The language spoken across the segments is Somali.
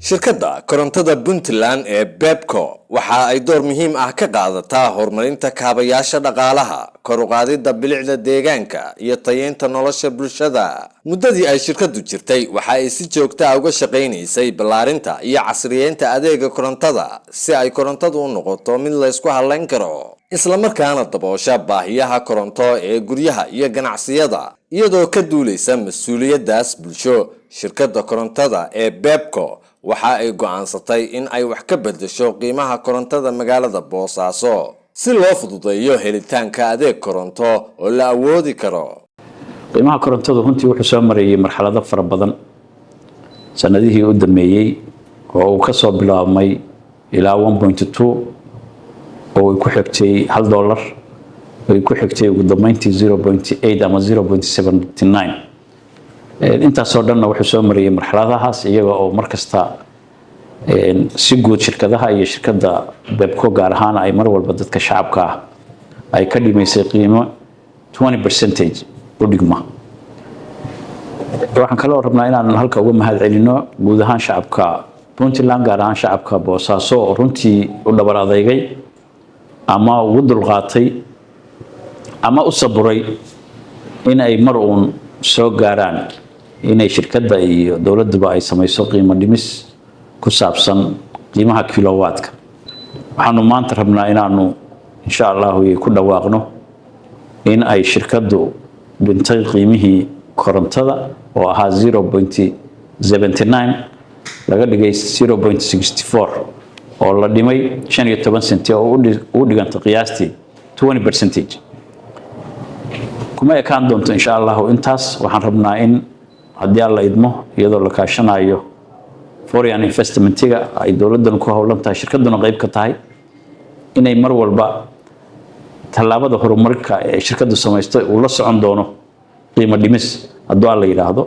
shirkadda korontada Puntland ee Bepco waxa ay door muhiim ah ka qaadataa horumarinta kaabayaasha dhaqaalaha, kor u qaadida bilicda deegaanka iyo tayeynta nolosha bulshada. Muddadii ay shirkaddu jirtay waxa ay si joogto ah uga shaqeynaysay ballaarinta iyo casriyeynta adeegga korontada si ay korontadu u noqoto mid la isku halayn karo, isla markaana daboosha baahiyaha koronto ee guryaha iyo ganacsiyada iyadoo ka duuleysa mas'uuliyadaas bulsho. Shirkadda korontada ee Bepco waxa ay go'aansatay in ay wax ka beddesho qiimaha korontada magaalada Boosaaso si loo fududeeyo helitaanka adeeg koronto oo la awoodi karo. qiimaha korontadu runtii wuxuu soo marayay marxalado fara badan sanadihii u dambeeyay oo uu ka soo bilaabmay ilaa 1.2 oo ay ku xigtay $1 ay ku xigtay ugu dambeyntii 0.8 ama 0.79 intaasoo dhanna wuxuu soo marayay marxaladahaas iyaga oo markasta si guud shirkadaha iyo shirkadda Bepco gaar ahaan ay mar walba dadka shacabka ah ay ka dhimaysay qiimo 20% u dhigma. waxaan kaloo rabnaa inaan halka uga mahad celino guud ahaan shacabka Puntland gaar ahaan shacabka Boosaaso oo runtii u dhabar adeegay ama ugu dulqaatay ama u saburay in ay mar uun soo gaaraan inay shirkadda iyo dawladduba ay samayso qiimo dhimis ku saabsan qiimaha kilowaadka. waxaanu maanta rabnaa inaanu insha Allah ku dhawaaqno in ay shirkaddu dhintay qiimihii korontada oo ahaa 0.79 laga dhigay 0.64 oo la dhimay 15 senti oo u dhiganta qiyaastii 20%. kuma ekaan doonto insha Allah intaas waxaan rabnaa in haddii alla idmo iyadoo la kaashanayo foreign investmentiga ay dawladdan ku howlan tahay shirkadduna qayb ka tahay inay mar walba tallaabada horumarka ee shirkaddu samaystay uu la socon doono qiimo dhimis haddii alla yiraahdo.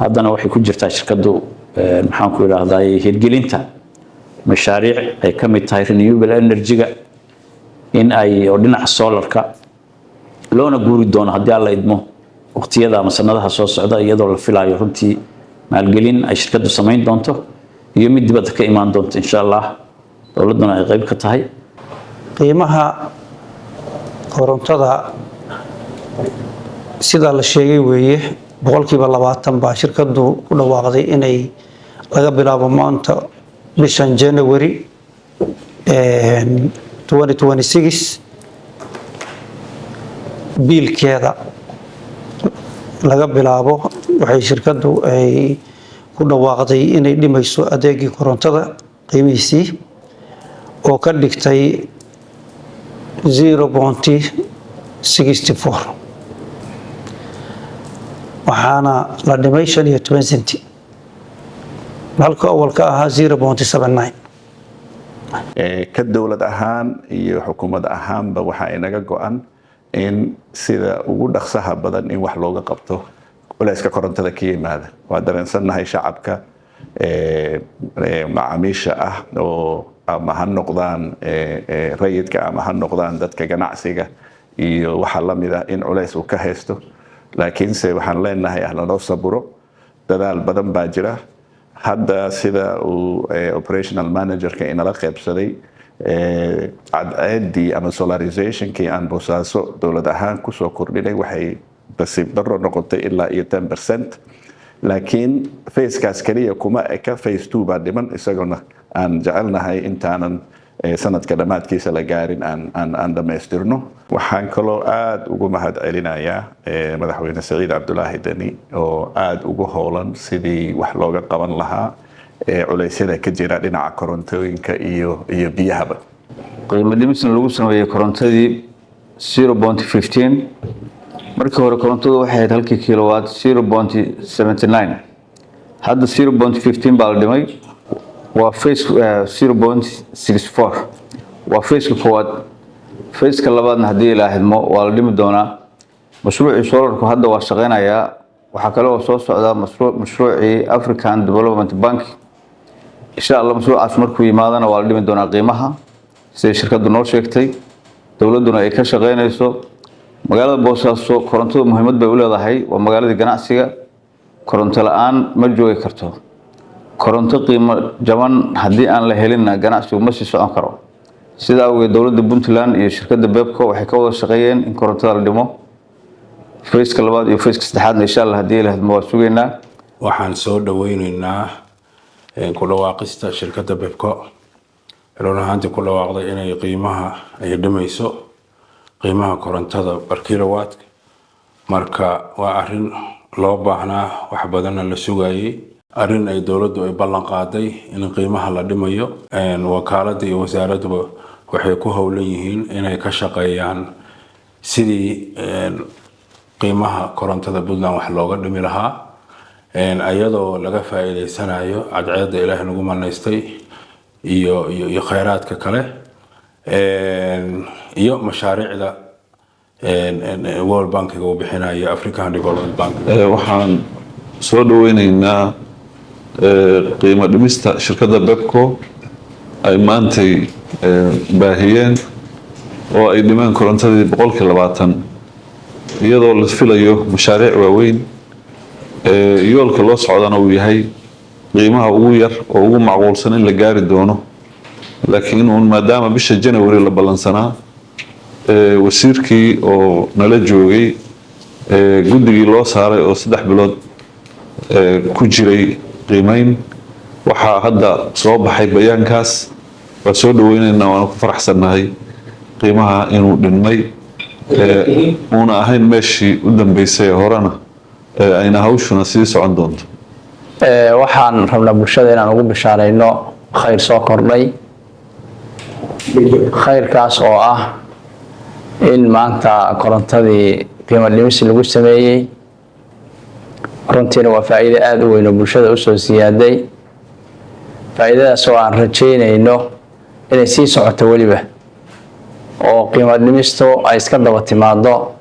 haddana waxay ku jirtaa shirkaddu maxaan ku yiraahdaa hirgelinta mashaariic ay ka mid tahay renewable energy-ga in ay oo dhinaca solarka loona guuri doono haddii alla idmo waqtiyada ama sanadaha soo socda iyadoo la filayo runtii maalgelin ay shirkaddu samayn doonto iyo mid dibadda ka imaan doonto insha Allah dawladduna ay qayb ka tahay. qiimaha korontada sida la sheegay weeye 20% baa shirkaddu ku dhawaaqday inay laga bilaabo maanta bishan January 2026 biilkeeda laga bilaabo waxay shirkaddu ay ku dhawaaqday inay dhimayso adeegii korontada qiimihiisii oo ka dhigtay 0.64 waxaana la dhimay 15 senti halka awalka ahaa 0.79. ka dawlad ahaan iyo xukuumad ahaanba waxa inaga go'an in sida ugu dhaqsaha badan in wax looga qabto culayska korontada ka yimaada. waa dareensanahay shacabka macaamiisha ah oo ama ha noqdaan rayidka ama ha noqdaan dadka ganacsiga iyo waxa la mid ah in culays uu ka haysto, laakiinse waxaan leenahay loo saburo dadaal badan baa jira. hadda sida uu operational manager-ka inala qaybsaday cadceedii ama solarizationkii aan Boosaaso dawlad ahaan ku soo kordhinay waxay basiib daro noqotay ilaa 10%, laakiin phase-kaas kaliya kuma eka phase 2 baa dhiman isaguna aan jecelnahay intaanan sanadka dhamaadkiisa la gaarin aan dhamaystirno. waxaan kaloo aad ugu mahad celinayaa madaxweyne Saciid Cabdullaahi Dani oo aad ugu howlan sidii wax looga qaban lahaa culeysyada ka jira dhinaca korontooyinka iyo biyahaba. qiimo dhimisna lagu sameeyay korontadii 0.15 markii hore korontadu waxay ahayd halkii kilowatt 0.79 hadda 0.15 baa la dhimay waa phase 0.64 waa phase koowaad. phase ka labaadna haddii la idmo waa la dhimi doonaa. mashruucii solarku hadda waa shaqeynayaa. waxaa kale oo soo socda mashruucii African Development Bank insha Allah mashruucaas markuu yimaadana waa la dhimi doonaa qiimaha sida shirkaddu noo sheegtay. dawladduna ay ka shaqeynayso magaalada Boosaaso korontadu muhiimad bay u leedahay. waa magaalada ganacsiga koronto la'aan ma joogi karto. koronto qiimo jaban haddii aan la helinna ganacsigu ma sii socon karo. Sida awgeed dowladda Puntland iyo shirkadda Bebco waxay ka wada shaqeeyeen in korontada la dhimo. Fayska labaad iyo fayska saddexaadna insha Allah haddii la hadmo waa sugaynaa. Waxaan soo dhaweynaynaa ku dhawaaqista shirkadda Bebco run ahaantii ku dhawaaqday inay qiimaha ay dhimayso qiimaha korontada per kilowatt. Marka waa arrin loo baahnaa wax badanna la sugayay, arrin ay dowladdu ay ballan qaaday in qiimaha la dhimayo. Wakaaladda iyo wasaaraddu waxay ku howlan yihiin inay ka shaqeeyaan sidii qiimaha korontada Puntland wax looga dhimi lahaa ayadoo laga faa'iideysanayo cadceedda Ilaahay nagu manaystay iyo khayraadka kale iyo mashaariicda World Bank uu bixinayo African Development Bank. waxaan soo dhaweynaynaa qiimo dhimista shirkadda Bebco ay maantay baahiyeen oo ay dhimeen korontadii 20% iyadoo la filayo mashaariic waaweyn yoolka loo socdana uu yahay qiimaha ugu yar oo ugu macquulsan in la gaari doono. laakiin maadaama bisha January la balansanaa wasiirkii oo nala joogay guddigii loo saaray oo 3 bilood ku jiray qiimeyn waxa hadda soo baxay bayaankaas. waa soo dhaweynaynaa waan ku faraxsanahay qiimaha inuu dhinmay una ahayn meeshii u dambeysay horena ayna hawshuna sii socon doonto. waxaan rabnaa bulshada inaan ugu bishaarayno khayr soo kordhay. khayrkaas oo ah in maanta korontadii qiimo dhimis lagu sameeyay. runtiina waa faa'iido aad u weyn oo bulshada u soo siyaaday. faa'iidadaas oo aan rajaynayno inay sii socoto weliba oo qiimo dhimistu ay iska daba timaado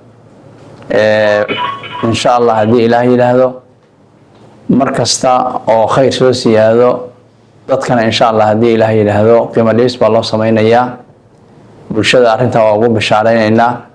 insha Allah haddii Ilaahay yiraahdo. mar kasta oo khayr soo siyaado dadkana insha Allah haddii Ilaahay yiraahdo qiimo dhimis baa loo sameynayaa. bulshada arrinta waa ugu bishaaraynaynaa.